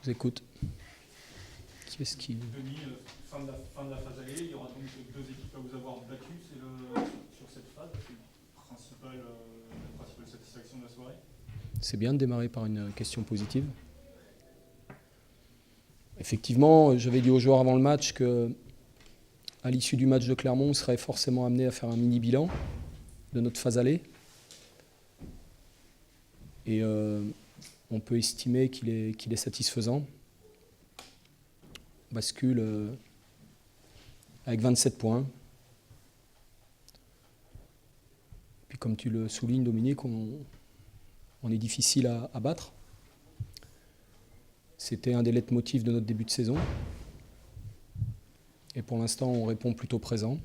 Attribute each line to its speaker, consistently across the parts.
Speaker 1: vous écoute. Qui est-ce qui...
Speaker 2: Denis, fin de la phase allée, il y aura donc deux équipes à vous avoir battues sur cette phase. C'est la principale satisfaction de la soirée.
Speaker 1: C'est bien de démarrer par une question positive. Effectivement, j'avais dit aux joueurs avant le match qu'à l'issue du match de Clermont, on serait forcément amené à faire un mini-bilan de notre phase allée. Et on peut estimer qu'il est satisfaisant. On bascule avec 27 points. Puis comme tu le soulignes, Dominique, on est difficile à battre. C'était un des leitmotifs de notre début de saison. Et pour l'instant, on répond plutôt présent.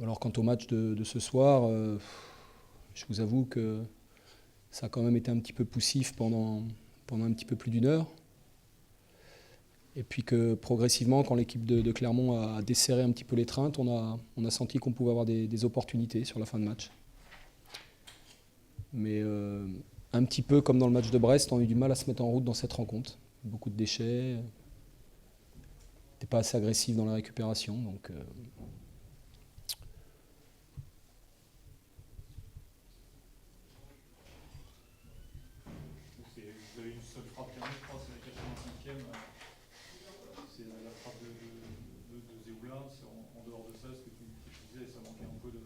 Speaker 1: Alors quant au match de ce soir, je vous avoue que ça a quand même été un petit peu poussif pendant un petit peu plus d'une heure. Et puis que progressivement, quand l'équipe de Clermont a desserré un petit peu l'étreinte, on a senti qu'on pouvait avoir des opportunités sur la fin de match. Mais un petit peu comme dans le match de Brest, on a eu du mal à se mettre en route dans cette rencontre. Beaucoup de déchets, on n'était pas assez agressif dans la récupération. Donc,
Speaker 2: Vous avez une seule frappe qui arrive, je crois, c'est la 85e. C'est la frappe de Zéoula. En dehors de ça, ce que tu disais, ça manquait un peu de...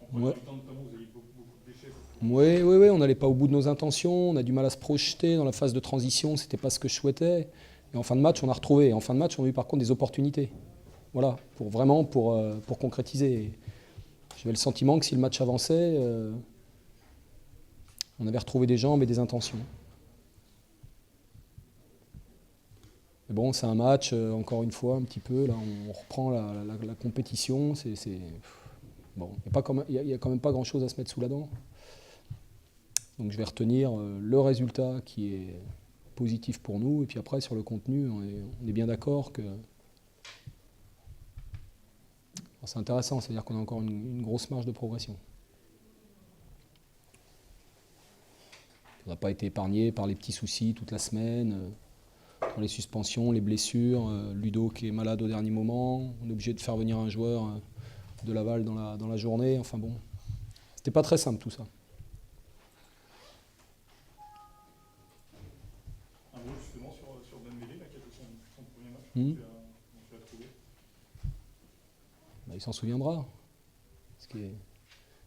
Speaker 2: En première mi-temps, notamment, vous avez eu beaucoup de déchets.
Speaker 1: Oui, on n'allait pas au bout de nos intentions, on a du mal à se projeter dans la phase de transition, c'était pas ce que je souhaitais. Et en fin de match, on a retrouvé. Et en fin de match, on a eu par contre des opportunités. Voilà, pour concrétiser. J'avais le sentiment que si le match avançait, on avait retrouvé des jambes et des intentions. Mais bon, c'est un match, encore une fois, un petit peu. Là, on reprend la compétition. Bon, il n'y a quand même pas grand-chose à se mettre sous la dent. Donc je vais retenir le résultat qui est positif pour nous. Et puis après, sur le contenu, on est bien d'accord que... Alors, c'est intéressant, c'est-à-dire qu'on a encore une grosse marge de progression. On n'a pas été épargné par les petits soucis toute la semaine, pour les suspensions, les blessures, Ludo qui est malade au dernier moment, on est obligé de faire venir un joueur de Laval dans la journée. Enfin bon, c'était pas très simple tout ça.
Speaker 2: Un mot justement sur Dembélé, qui a fait son premier match. Tu l'as trouvé.
Speaker 1: Il s'en souviendra. Parce que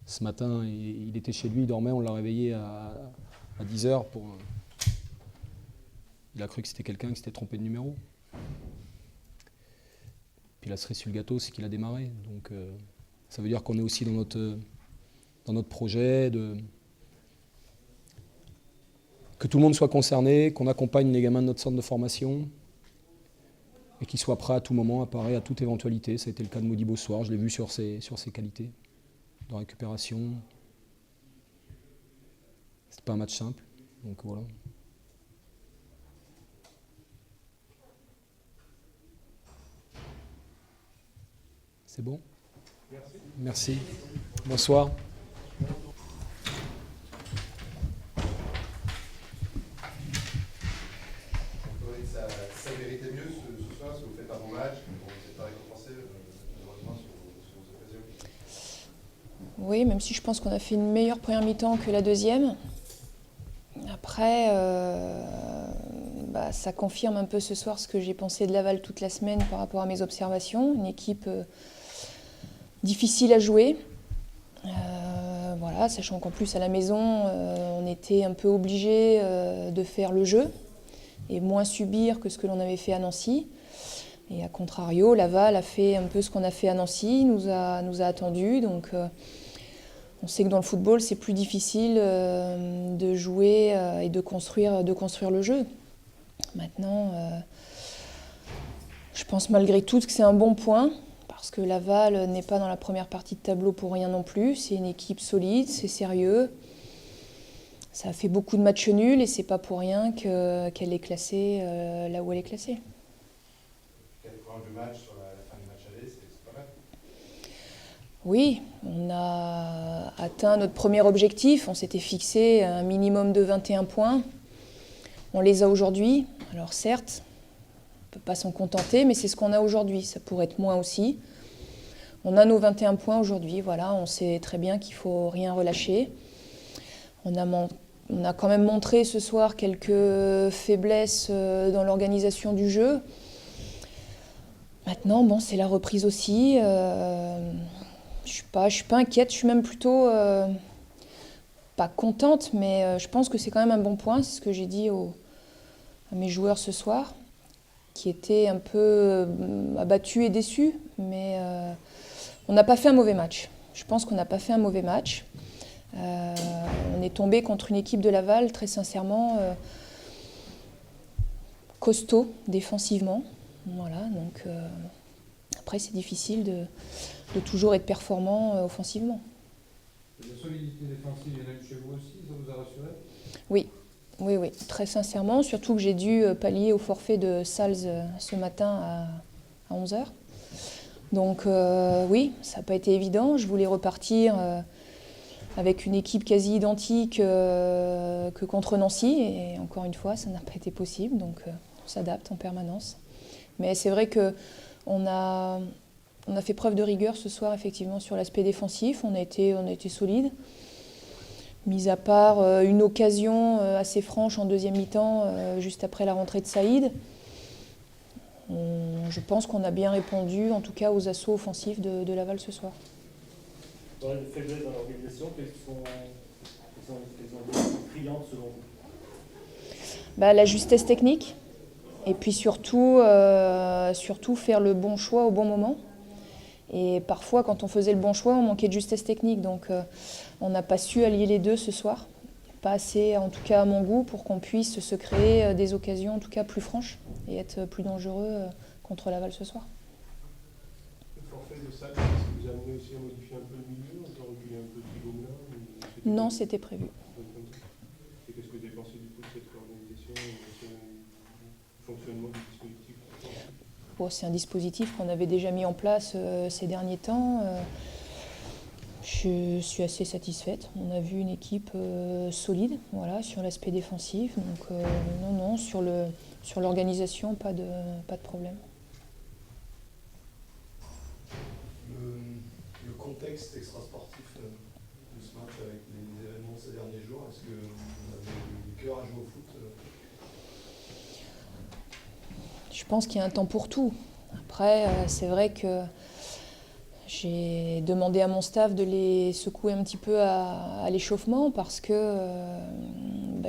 Speaker 1: ce matin, il était chez lui, il dormait, on l'a réveillé à 10h pour... Il a cru que c'était quelqu'un qui s'était trompé de numéro. Puis la cerise sur le gâteau, c'est qu'il a démarré. Donc ça veut dire qu'on est aussi dans notre projet, que tout le monde soit concerné, qu'on accompagne les gamins de notre centre de formation et qu'ils soient prêts à tout moment, à parer à toute éventualité. Ça a été le cas de Modibo ce soir, je l'ai vu sur ses qualités de récupération. C'était pas un match simple, donc voilà. C'est bon ? Merci. Bonsoir.
Speaker 3: Ça méritait mieux ce soir, parce que vous faites un bon match, vous n'êtes pas récompensé malheureusement sur vos occasions.
Speaker 4: Oui, même si je pense qu'on a fait une meilleure première mi-temps que la deuxième. Après, ça confirme un peu ce soir ce que j'ai pensé de Laval toute la semaine par rapport à mes observations. Une équipe difficile à jouer. Voilà, sachant qu'en plus à la maison, on était un peu obligé de faire le jeu et moins subir que ce que l'on avait fait à Nancy. Et à contrario, Laval a fait un peu ce qu'on a fait à Nancy, nous a attendu. Donc on sait que dans le football, c'est plus difficile de jouer et de construire le jeu. Maintenant, je pense malgré tout que c'est un bon point, parce que Laval n'est pas dans la première partie de tableau pour rien non plus. C'est une équipe solide, c'est sérieux. Ça a fait beaucoup de matchs nuls et c'est pas pour rien qu'elle est classée là où elle est classée.
Speaker 3: 4 points de match sur la fin du match aller, c'est pas mal.
Speaker 4: Oui, on a atteint notre premier objectif. On s'était fixé un minimum de 21 points. On les a aujourd'hui. Alors certes, on ne peut pas s'en contenter, mais c'est ce qu'on a aujourd'hui. Ça pourrait être moins aussi. On a nos 21 points aujourd'hui. Voilà, on sait très bien qu'il ne faut rien relâcher. On a quand même montré ce soir quelques faiblesses dans l'organisation du jeu. Maintenant, bon, c'est la reprise aussi. Je suis pas inquiète, je suis même plutôt pas contente, mais je pense que c'est quand même un bon point. C'est ce que j'ai dit à mes joueurs ce soir, qui étaient un peu abattus et déçus. Mais on n'a pas fait un mauvais match. Je pense qu'on n'a pas fait un mauvais match. On est tombé contre une équipe de Laval, très sincèrement, costaud défensivement. Voilà, donc après c'est difficile de toujours être performant offensivement.
Speaker 5: La solidité défensive est même chez vous aussi, ça vous a rassuré?
Speaker 4: Oui, très sincèrement, surtout que j'ai dû pallier au forfait de Sals ce matin à 11h. Donc oui, ça n'a pas été évident, je voulais repartir avec une équipe quasi identique que contre Nancy, et encore une fois, ça n'a pas été possible, donc on s'adapte en permanence. Mais c'est vrai qu'on a fait preuve de rigueur ce soir, effectivement, sur l'aspect défensif. On a été solide. Mis à part une occasion assez franche en deuxième mi-temps, juste après la rentrée de Saïd, je pense qu'on a bien répondu, en tout cas, aux assauts offensifs de Laval ce soir.
Speaker 6: Dans les faiblesses dans l'organisation, quelles sont les criantes selon vous?
Speaker 4: La justesse technique. Et puis surtout faire le bon choix au bon moment. Et parfois, quand on faisait le bon choix, on manquait de justesse technique. Donc on n'a pas su allier les deux ce soir. Pas assez, en tout cas à mon goût, pour qu'on puisse se créer des occasions en tout cas plus franches et être plus dangereux contre Laval ce soir.
Speaker 5: Le forfait de Sals, est-ce que vous avez amené aussi à modifier un peu le milieu, on peut reculer un peu Thibaut Moulin?
Speaker 4: Non, c'était prévu.
Speaker 5: Et qu'est-ce que vous avez pensé du coup de cette organisation, du fonctionnement du dispositif?
Speaker 4: C'est un dispositif qu'on avait déjà mis en place ces derniers temps. Je suis assez satisfaite. On a vu une équipe solide, voilà, sur l'aspect défensif. Donc non, sur l'organisation, pas de problème.
Speaker 3: Le contexte extrasportif de ce match avec les événements de ces derniers jours, est-ce que vous avez le cœur à jouer au foot?
Speaker 4: Je pense qu'il y a un temps pour tout. Après, c'est vrai que j'ai demandé à mon staff de les secouer un petit peu à l'échauffement parce que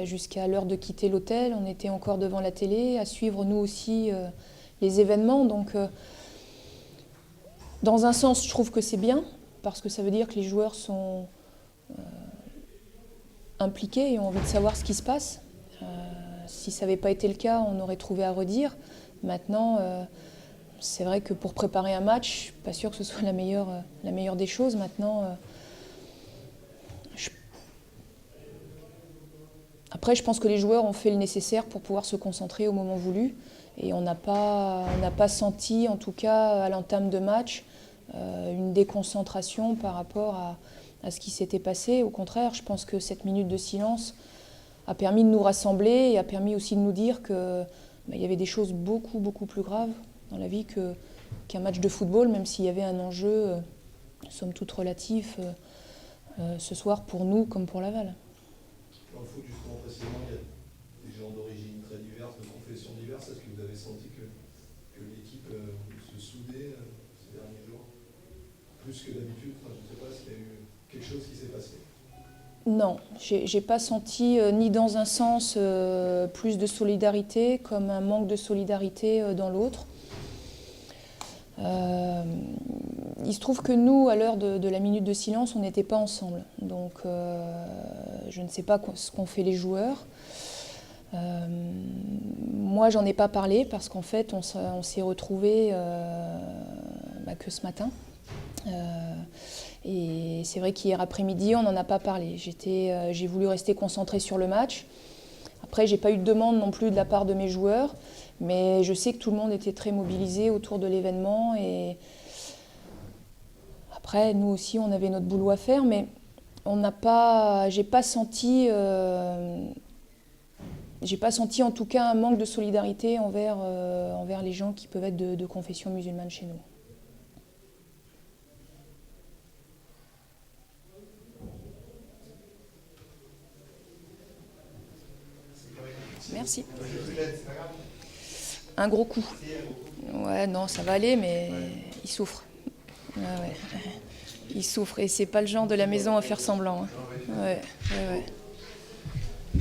Speaker 4: jusqu'à l'heure de quitter l'hôtel, on était encore devant la télé, à suivre nous aussi les événements. Donc, dans un sens, je trouve que c'est bien parce que ça veut dire que les joueurs sont impliqués et ont envie de savoir ce qui se passe. Si ça n'avait pas été le cas, on aurait trouvé à redire. Maintenant, c'est vrai que pour préparer un match, je ne suis pas sûre que ce soit la meilleure des choses. Maintenant, après, je pense que les joueurs ont fait le nécessaire pour pouvoir se concentrer au moment voulu. Et on n'a pas senti, en tout cas à l'entame de match, une déconcentration par rapport à ce qui s'était passé. Au contraire, je pense que cette minute de silence a permis de nous rassembler et a permis aussi de nous dire qu'il y avait des choses beaucoup, beaucoup plus graves dans la vie qu'un match de football, même s'il y avait un enjeu, somme toute relatif, ce soir pour nous comme pour Laval.
Speaker 3: Dans le foot, justement, précisément, il y a des gens d'origine très diverses, de confessions diverses. Est-ce que vous avez senti que l'équipe se soudait ces derniers jours, plus que d'habitude? Je ne sais pas s'il y a eu quelque chose qui s'est passé.
Speaker 4: Non, j'ai pas senti ni dans un sens plus de solidarité comme un manque de solidarité dans l'autre. Il se trouve que nous, à l'heure de la minute de silence, on n'était pas ensemble. Donc je ne sais pas ce qu'ont fait les joueurs. Moi, j'en ai pas parlé parce qu'en fait, on s'est retrouvés que ce matin. Et c'est vrai qu'hier après-midi, on n'en a pas parlé. J'ai voulu rester concentrée sur le match. Après, j'ai pas eu de demande non plus de la part de mes joueurs, mais je sais que tout le monde était très mobilisé autour de l'événement. Et après, nous aussi, on avait notre boulot à faire, mais j'ai pas senti j'ai pas senti en tout cas un manque de solidarité envers les gens qui peuvent être de confession musulmane chez nous. Merci. Un gros coup. Ouais, non, ça va aller, mais il souffre. Ouais. Il souffre et c'est pas le genre de la maison à faire semblant. Hein. Ouais.